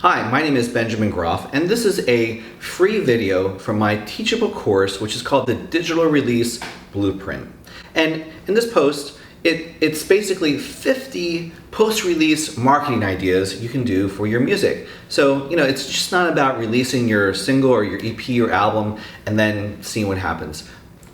Hi, my name is Benjamin Groff, and this is a free video from my Teachable course, which is called the Digital Release Blueprint. And in this post, it's basically 50 post-release marketing ideas you can do for your music. So, it's just not about releasing your single or your EP or album and then seeing what happens.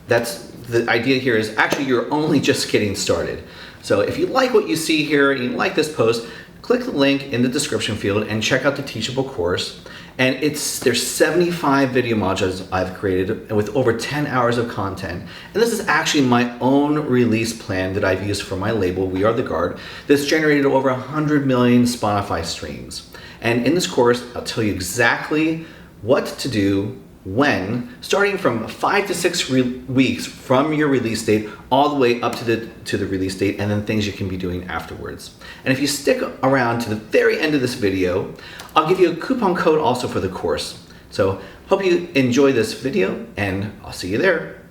The idea here is actually you're only just getting started. So if you like what you see here and you like this post, click the link in the description field and check out the Teachable course. And there's 75 video modules I've created with over 10 hours of content. And this is actually my own release plan that I've used for my label, We Are The Guard, that's generated over 100 million Spotify streams. And in this course, I'll tell you exactly what to do when, starting from 5 to 6 weeks from your release date all the way up to the release date, and then things you can be doing afterwards. And if you stick around to the very end of this video, I'll give you a coupon code also for the course. So hope you enjoy this video, and I'll see you there.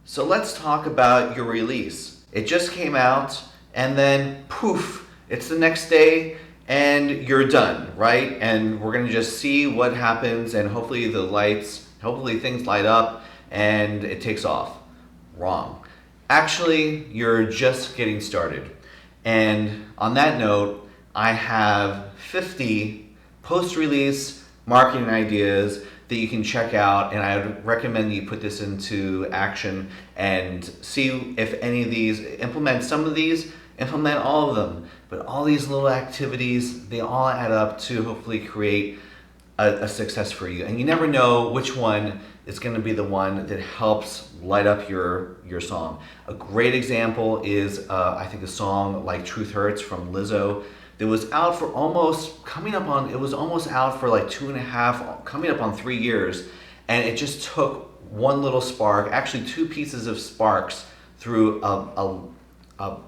So let's talk about your release. It just came out, and then poof, it's the next day, and you're done, right? And we're gonna just see what happens, and hopefully things light up and it takes off. Wrong. Actually, you're just getting started. And on that note, I have 50 post-release marketing ideas that you can check out, and I would recommend you put this into action and see if any of these, implement some of these, implement all of them. But all these little activities, they all add up to hopefully create a success for you. And you never know which one is going to be the one that helps light up your song. A great example is, I think, a song like Truth Hurts from Lizzo that was out for almost out for like 2.5, coming up on 3 years. And it just took one little spark, actually 2 pieces of sparks through a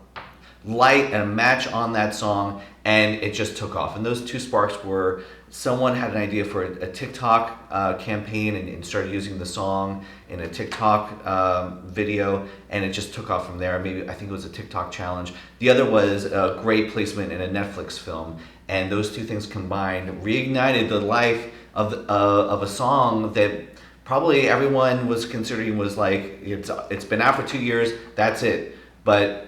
light and a match on that song, and it just took off. And those 2 sparks were, someone had an idea for a TikTok campaign and started using the song in a TikTok video, and it just took off from there. I think it was a TikTok challenge. The other was a great placement in a Netflix film, and those 2 things combined reignited the life of a song that probably everyone was considering was like, it's been out for 2 years, that's it. But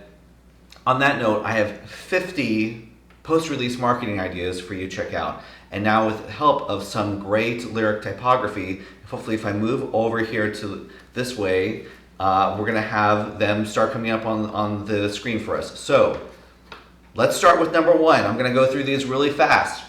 on that note, I have 50 post-release marketing ideas for you to check out. And now with the help of some great lyric typography, hopefully if I move over here to this way, we're gonna have them start coming up on the screen for us. So let's start with number 1. I'm gonna go through these really fast.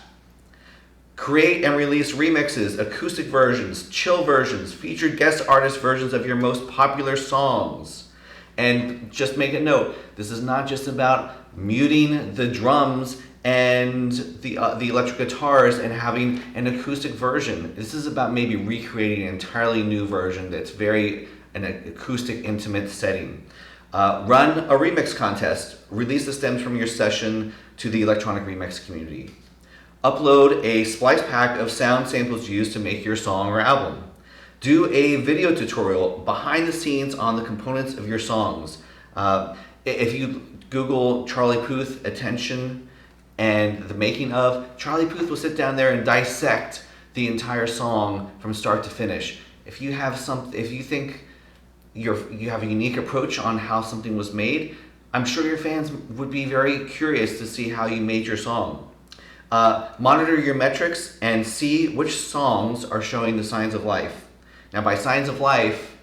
Create and release remixes, acoustic versions, chill versions, featured guest artist versions of your most popular songs. And just make a note, this is not just about muting the drums and the electric guitars and having an acoustic version. This is about maybe recreating an entirely new version that's an acoustic, intimate setting. Run a remix contest. Release the stems from your session to the electronic remix community. Upload a splice pack of sound samples used to make your song or album. Do a video tutorial behind the scenes on the components of your songs. If you Google Charlie Puth attention and the making of, Charlie Puth will sit down there and dissect the entire song from start to finish. If you think you have a unique approach on how something was made, I'm sure your fans would be very curious to see how you made your song. Monitor your metrics and see which songs are showing the signs of life. Now, by signs of life,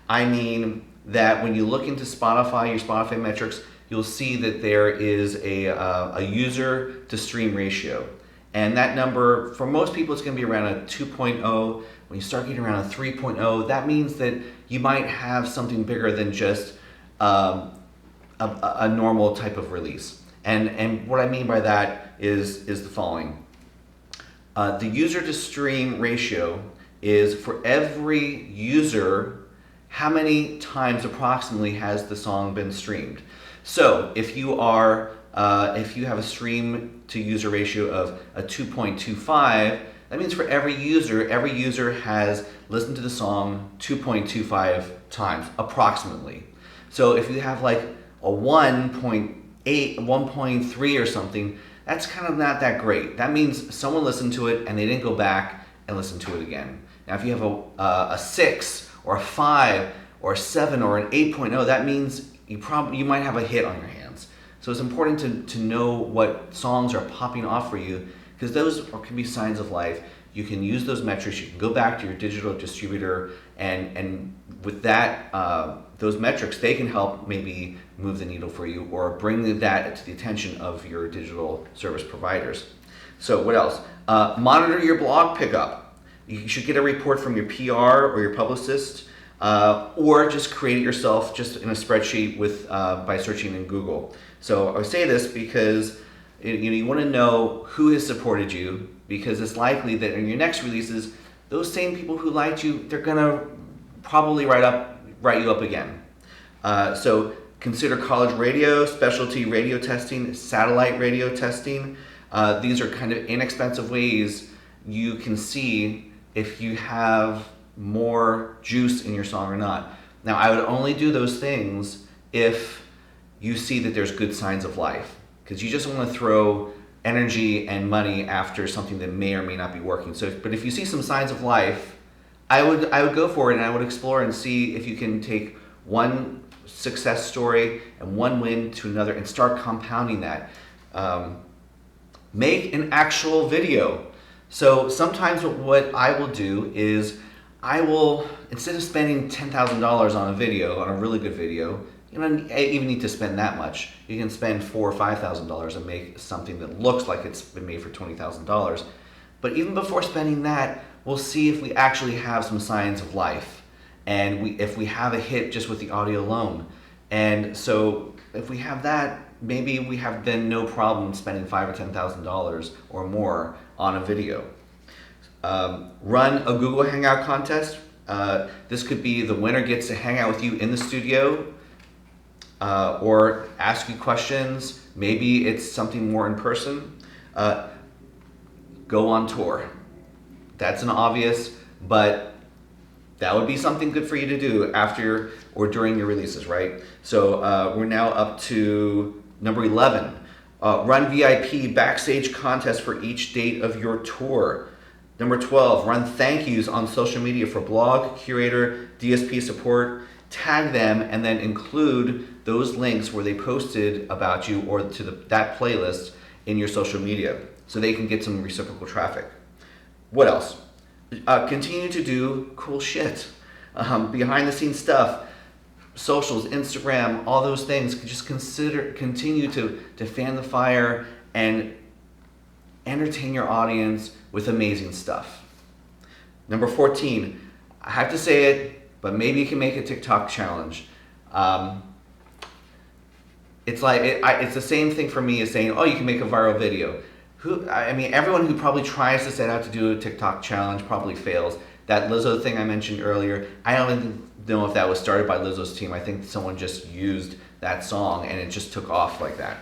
I mean that when you look into Spotify, your Spotify metrics, you'll see that there is a user to stream ratio. And that number, for most people, it's going to be around a 2.0. When you start getting around a 3.0, that means that you might have something bigger than just a normal type of release. And what I mean by that is the following. The user to stream ratio is for every user, how many times approximately has the song been streamed. So if you have a stream to user ratio of a 2.25, that means for every user has listened to the song 2.25 times approximately. So if you have like a 1.8, 1.3 or something, that's kind of not that great. That means someone listened to it and they didn't go back and listen to it again. Now, if you have a 6 or a 5 or a 7 or an 8.0, that means you might have a hit on your hands. So it's important to know what songs are popping off for you, because those can be signs of life. You can use those metrics. You can go back to your digital distributor, and with that, those metrics, they can help maybe move the needle for you or bring that to the attention of your digital service providers. So what else? Monitor your blog pickup. You should get a report from your PR or your publicist, or just create it yourself just in a spreadsheet by searching in Google. So I say this because you want to know who has supported you, because it's likely that in your next releases, those same people who liked you, they're gonna probably write you up again. So consider college radio, specialty radio testing, satellite radio testing. These are kind of inexpensive ways you can see if you have more juice in your song or not. Now, I would only do those things if you see that there's good signs of life, because you just want to throw energy and money after something that may or may not be working. But if you see some signs of life, I would go for it, and I would explore and see if you can take one success story and one win to another and start compounding that. Make an actual video. So sometimes what I will do is instead of spending $10,000 on a video, on a really good video, you don't even need to spend that much. You can spend $4,000 or $5,000 and make something that looks like it's been made for $20,000. But even before spending that, we'll see if we actually have some signs of life, and if we have a hit just with the audio alone. And so if we have that, maybe we have then no problem spending $5,000 or $10,000 or more on a video. Run a Google Hangout contest. This could be the winner gets to hang out with you in the studio, or ask you questions. Maybe it's something more in person. Go on tour. That's an obvious, but that would be something good for you to do after or during your releases, right? So we're now up to number 11. Run VIP backstage contest for each date of your tour. Number 12, run thank yous on social media for blog, curator, DSP support. Tag them and then include those links where they posted about you or to that playlist in your social media, so they can get some reciprocal traffic. What else? Continue to do cool shit. Behind the scenes stuff, socials, Instagram, all those things. Just continue to fan the fire and entertain your audience with amazing stuff. Number 14, I have to say it, but maybe you can make a TikTok challenge. It's like it's the same thing for me as saying, oh, you can make a viral video. Everyone who probably tries to set out to do a TikTok challenge probably fails. That Lizzo thing I mentioned earlier, I don't even know if that was started by Lizzo's team. I think someone just used that song and it just took off like that.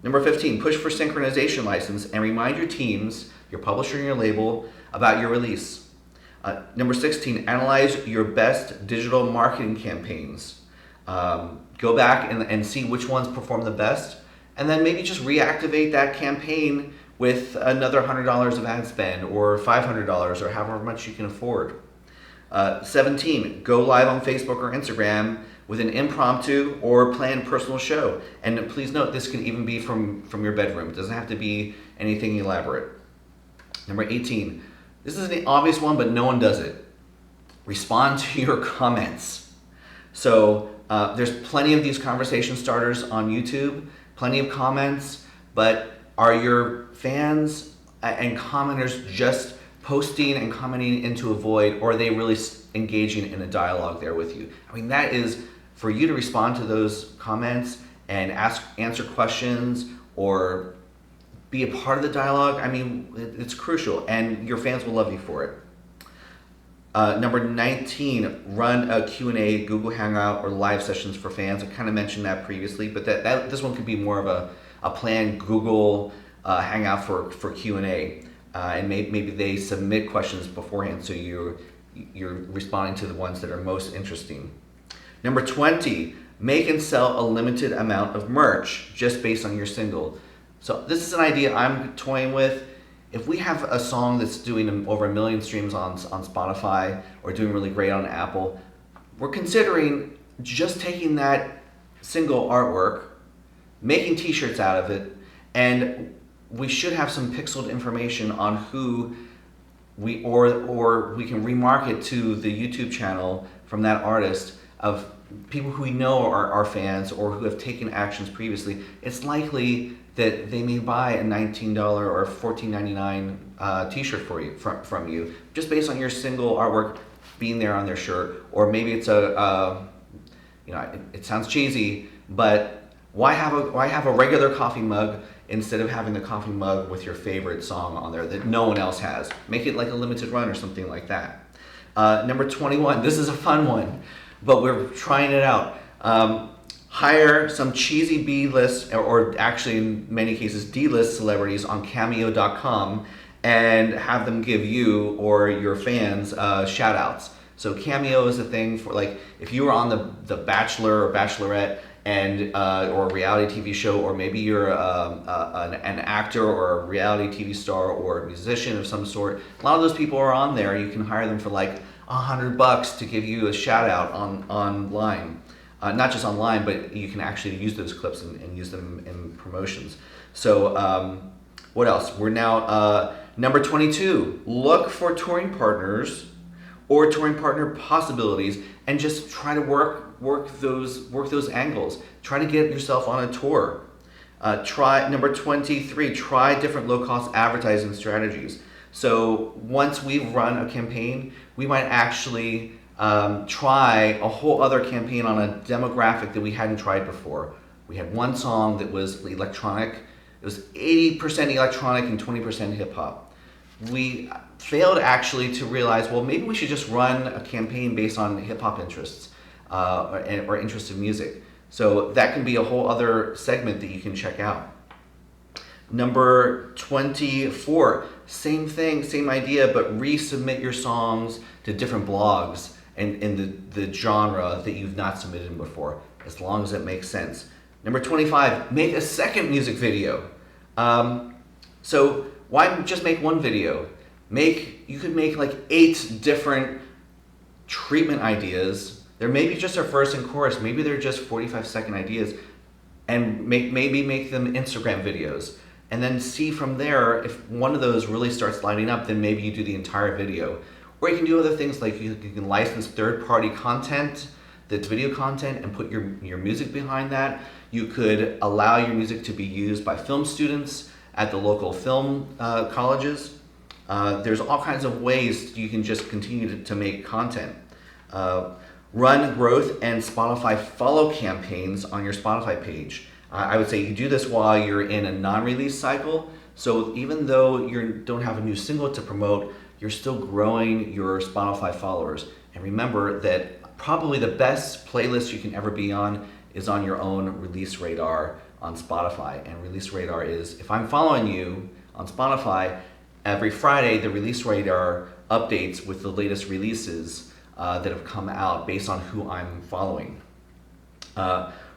Number 15, push for synchronization license and remind your teams, your publisher and your label about your release. Number 16, analyze your best digital marketing campaigns. Go back and see which ones perform the best, and then maybe just reactivate that campaign with another $100 of ad spend or $500 or however much you can afford. 17, go live on Facebook or Instagram with an impromptu or planned personal show. And please note, this can even be from your bedroom. It doesn't have to be anything elaborate. Number 18, this is an obvious one, but no one does it. Respond to your comments. So there's plenty of these conversation starters on YouTube, plenty of comments, but are your fans and commenters just posting and commenting into a void, or are they really engaging in a dialogue there with you? That is for you to respond to those comments and answer questions or be a part of the dialogue. It's crucial, and your fans will love you for it. Number 19, run a Q&A, Google Hangout, or live sessions for fans. I kind of mentioned that previously, but this one could be more of a planned Google Hangout for Q&A. And maybe they submit questions beforehand, so you're responding to the ones that are most interesting. Number 20, make and sell a limited amount of merch just based on your single. So this is an idea I'm toying with. If we have a song that's doing over 1 million streams on Spotify or doing really great on Apple, we're considering just taking that single artwork, making t-shirts out of it, and we should have some pixeled information on who we, or we can remarket to the YouTube channel from that artist of people who we know are our fans or who have taken actions previously. It's likely that they may buy a $19 or $14.99 t-shirt for you, from you, just based on your single artwork being there on their shirt. Or maybe it's it sounds cheesy, but why have a regular coffee mug instead of having the coffee mug with your favorite song on there that no one else has? Make it like a limited run or something like that. Number 21, this is a fun one, but we're trying it out. Hire some cheesy B-list, or actually in many cases D-list celebrities on Cameo.com and have them give you or your fans shout outs. So Cameo is a thing for, like, if you were on the Bachelor or Bachelorette and or a reality TV show, or maybe you're an actor or a reality TV star or a musician of some sort. A lot of those people are on there. You can hire them for like $100 to give you a shout out online. Not just online, but you can actually use those clips and use them in promotions. So what else? We're now number 22. Look for touring partners or touring partner possibilities, and just try to work those angles. Try to get yourself on a tour. Try number 23. Try different low-cost advertising strategies. So once we've run a campaign, we might actually try a whole other campaign on a demographic that we hadn't tried before. We had one song that was electronic. It was 80% electronic and 20% hip hop. We failed actually to realize, well, maybe we should just run a campaign based on hip hop interests or interest in music. So that can be a whole other segment that you can check out. Number 24, same thing, same idea, but resubmit your songs to different blogs and in the genre that you've not submitted before, as long as it makes sense. Number 25, make a second music video. So why just make one video? You could make like 8 different treatment ideas. There may be just a verse and chorus, maybe they're just 45-second ideas, and maybe make them Instagram videos. And then see from there, if one of those really starts lighting up, then maybe you do the entire video. Or you can do other things like you can license third-party content that's video content and put your music behind that. You could allow your music to be used by film students at the local film colleges. There's all kinds of ways you can just continue to make content. Run growth and Spotify follow campaigns on your Spotify page. I would say you do this while you're in a non-release cycle. So even though you don't have a new single to promote, you're still growing your Spotify followers. And remember that probably the best playlist you can ever be on is on your own Release Radar on Spotify. And Release Radar is, if I'm following you on Spotify, every Friday the Release Radar updates with the latest releases that have come out based on who I'm following.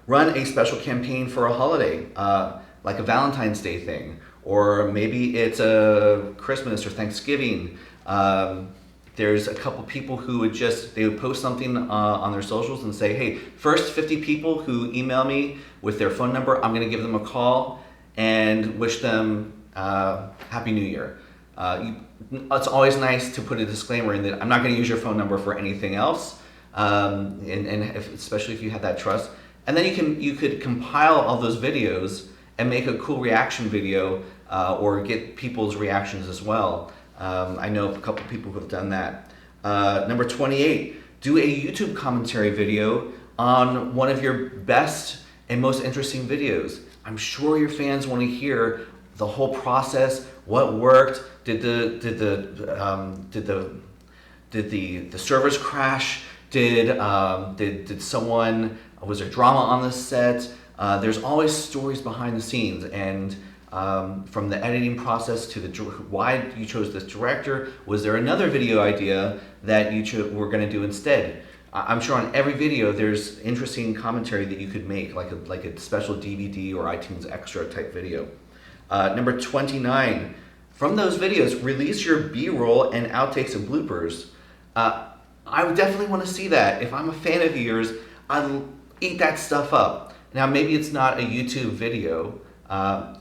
Run a special campaign for a holiday, like a Valentine's Day thing, or maybe it's a Christmas or Thanksgiving. There's a couple people who they would post something on their socials and say, hey, first 50 people who email me with their phone number, I'm gonna give them a call and wish them Happy New Year. It's always nice to put a disclaimer in that I'm not gonna use your phone number for anything else, especially if you have that trust. And then you could compile all those videos and make a cool reaction video or get people's reactions as well. I know a couple people who have done that. Number 28, do a YouTube commentary video on one of your best and most interesting videos. I'm sure your fans want to hear the whole process, what worked, did the servers crash, did someone, was there drama on the set? There's always stories behind the scenes, and from the editing process to why you chose this director. Was there another video idea that were going to do instead? I'm sure on every video there's interesting commentary that you could make, like a special DVD or iTunes Extra type video. Number 29, from those videos, release your B-roll and outtakes and bloopers. I would definitely want to see that. If I'm a fan of yours, I'll eat that stuff up. Now, maybe it's not a YouTube video,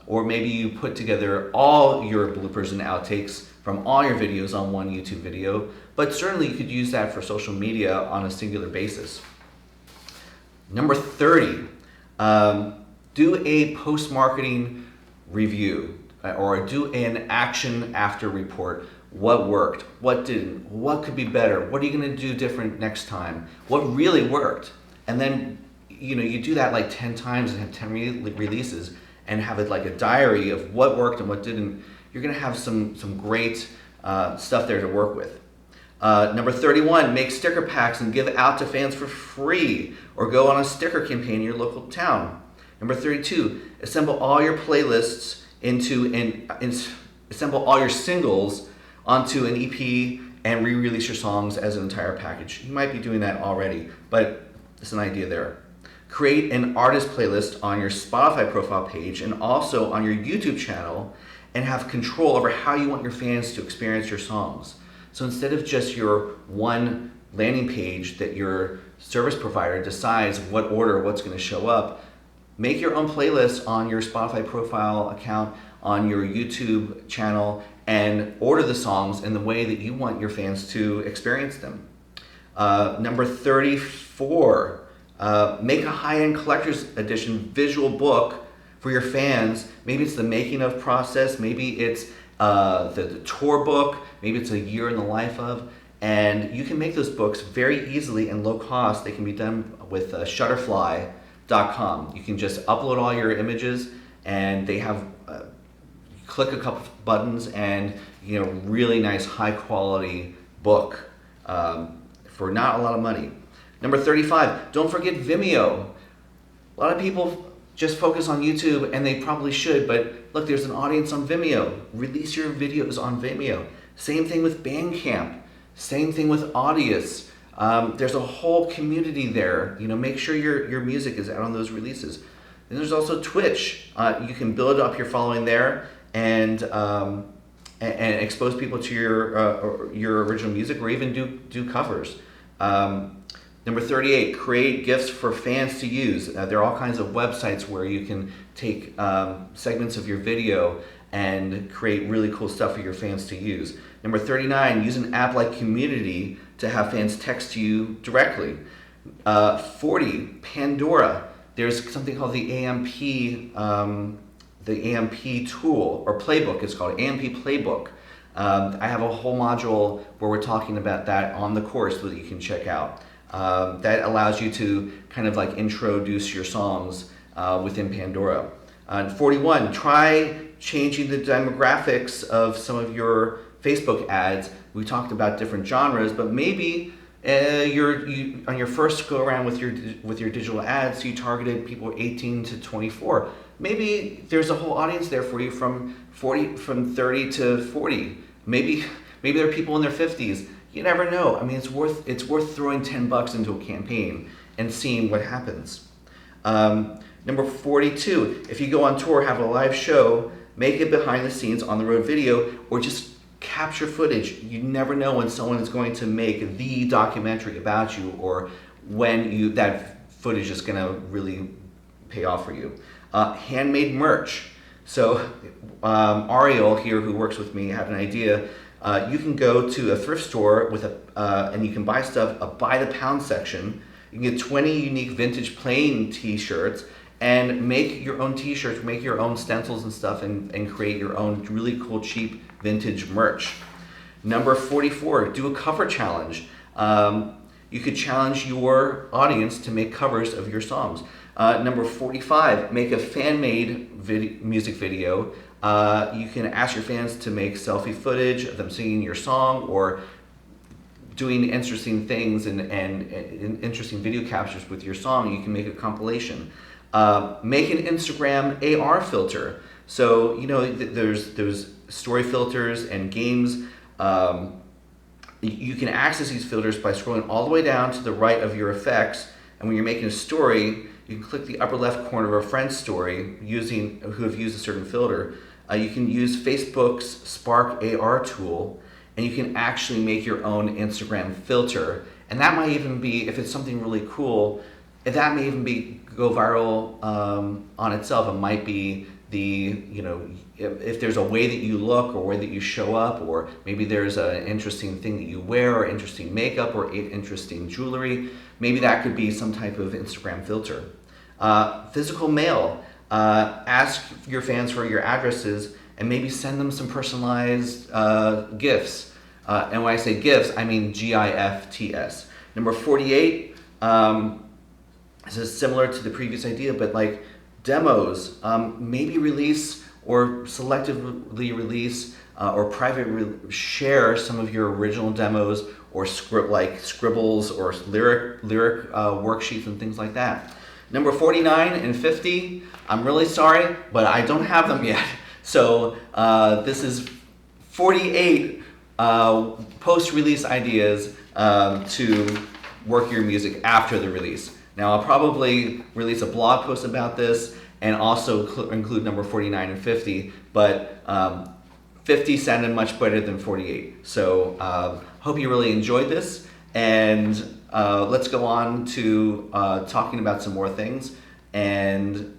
or maybe you put together all your bloopers and outtakes from all your videos on one YouTube video, but certainly you could use that for social media on a singular basis. Number 30, do a post-marketing review, or do an action after report. What worked? What didn't? What could be better? What are you going to do different next time? What really worked? And then, you do that like 10 times and have 10 releases and have it like a diary of what worked and what didn't. You're going to have some great stuff there to work with. Number 31, make sticker packs and give out to fans for free, or go on a sticker campaign in your local town. Number 32, assemble all your playlists assemble all your singles onto an EP and re-release your songs as an entire package. You might be doing that already, but it's an idea there. Create an artist playlist on your Spotify profile page and also on your YouTube channel, and have control over how you want your fans to experience your songs. So instead of just your one landing page that your service provider decides what order what's going to show up, make your own playlist on your Spotify profile account, on your YouTube channel, and order the songs in the way that you want your fans to experience them. Number 34, make a high-end collector's edition visual book for your fans. Maybe it's the making of process, maybe it's the tour book, maybe it's a year in the life of, and you can make those books very easily and low cost. They can be done with Shutterfly.com. You can just upload all your images, and they have click a couple of buttons and really nice high quality book for not a lot of money. Number 35, don't forget Vimeo. A lot of people just focus on YouTube, and they probably should, but look, there's an audience on Vimeo. Release your videos on Vimeo. Same thing with Bandcamp. Same thing with Audius. There's a whole community there. Make sure your music is out on those releases. And there's also Twitch. You can build up your following there and expose people to your original music, or even do covers. Number 38, create GIFs for fans to use. There are all kinds of websites where you can take segments of your video and create really cool stuff for your fans to use. Number 39, use an app like Community to have fans text you directly. 40, Pandora. There's something called the AMP tool, or Playbook. It's called AMP Playbook. I have a whole module where we're talking about that on the course that you can check out. That allows you to kind of like introduce your songs within Pandora. 41, try changing the demographics of some of your Facebook ads. We talked about different genres, but maybe on your first go around with your digital ads, you targeted people 18 to 24. Maybe there's a whole audience there for you from 30 to 40. Maybe there are people in their 50s. You never know. I mean, it's worth throwing $10 into a campaign and seeing what happens. Number 42, if you go on tour, have a live show, make it behind the scenes on the road video, or just capture footage. You never know when someone is going to make the documentary about you, or when that footage is going to really pay off for you. Handmade merch. So Ariel here, who works with me, had an idea. You can go to a thrift store and you can buy stuff, a by the pound section. You can get 20 unique vintage plain t-shirts and make your own t-shirts, make your own stencils and stuff, and create your own really cool, cheap vintage merch. Number 44, do a cover challenge. You could challenge your audience to make covers of your songs. Number 45, make a fan-made music video. You can ask your fans to make selfie footage of them singing your song, or doing interesting things and interesting video captures with your song. You can make a compilation. Make an Instagram AR filter. So there's story filters and games You can access these filters by scrolling all the way down to the right of your effects, and when you're making a story, you can click the upper left corner of a friend's story who have used a certain filter. You can use Facebook's Spark AR tool, and you can actually make your own Instagram filter. And that might even be, if it's something really cool, that may even go viral on itself. It might be if there's a way that you look or way that you show up, or maybe there's an interesting thing that you wear, or interesting makeup, or interesting jewelry, maybe that could be some type of Instagram filter. Physical mail. Ask your fans for your addresses and maybe send them some personalized GIFs. And when I say GIFs, I mean GIFTS. Number 48, this is similar to the previous idea, but like demos, maybe release or selectively release or share some of your original demos, or scribbles or lyric worksheets and things like that. Number 49 and 50, I'm really sorry, but I don't have them yet. So this is 48 post-release ideas to work your music after the release. Now I'll probably release a blog post about this and also include number 49 and 50, but 50 sounded much better than 48. So hope you really enjoyed this, and let's go on to talking about some more things, and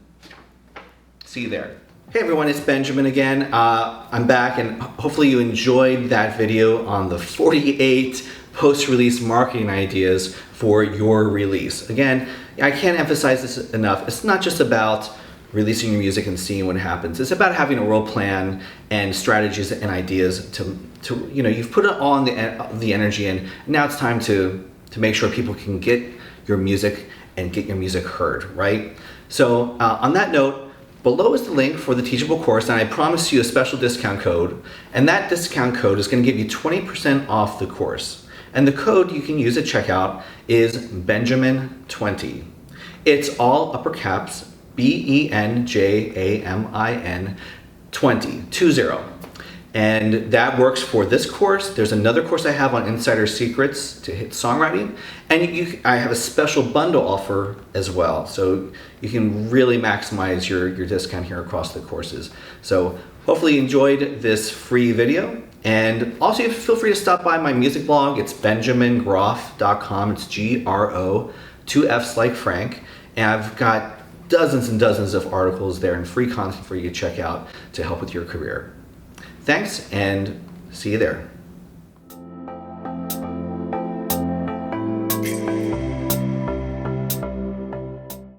see you there. Hey everyone, it's Benjamin again. I'm back, and hopefully you enjoyed that video on the 48 post-release marketing ideas for your release. Again, I can't emphasize this enough. It's not just about releasing your music and seeing what happens. It's about having a real plan and strategies and ideas to you've put all the energy in. Now it's time to make sure people can get your music and get your music heard, right? So on that note, below is the link for the Teachable course, and I promise you a special discount code, and that discount code is going to give you 20% off the course. And the code you can use at checkout is Benjamin20. It's all upper caps, BENJAMIN 20. And that works for this course. There's another course I have on insider secrets to hit songwriting, and I have a special bundle offer as well. So you can really maximize your discount here across the courses. So hopefully you enjoyed this free video. And also feel free to stop by my music blog. It's benjamingroff.com. It's GRO, 2 F's like Frank. And I've got dozens and dozens of articles there and free content for you to check out to help with your career. Thanks, and see you there.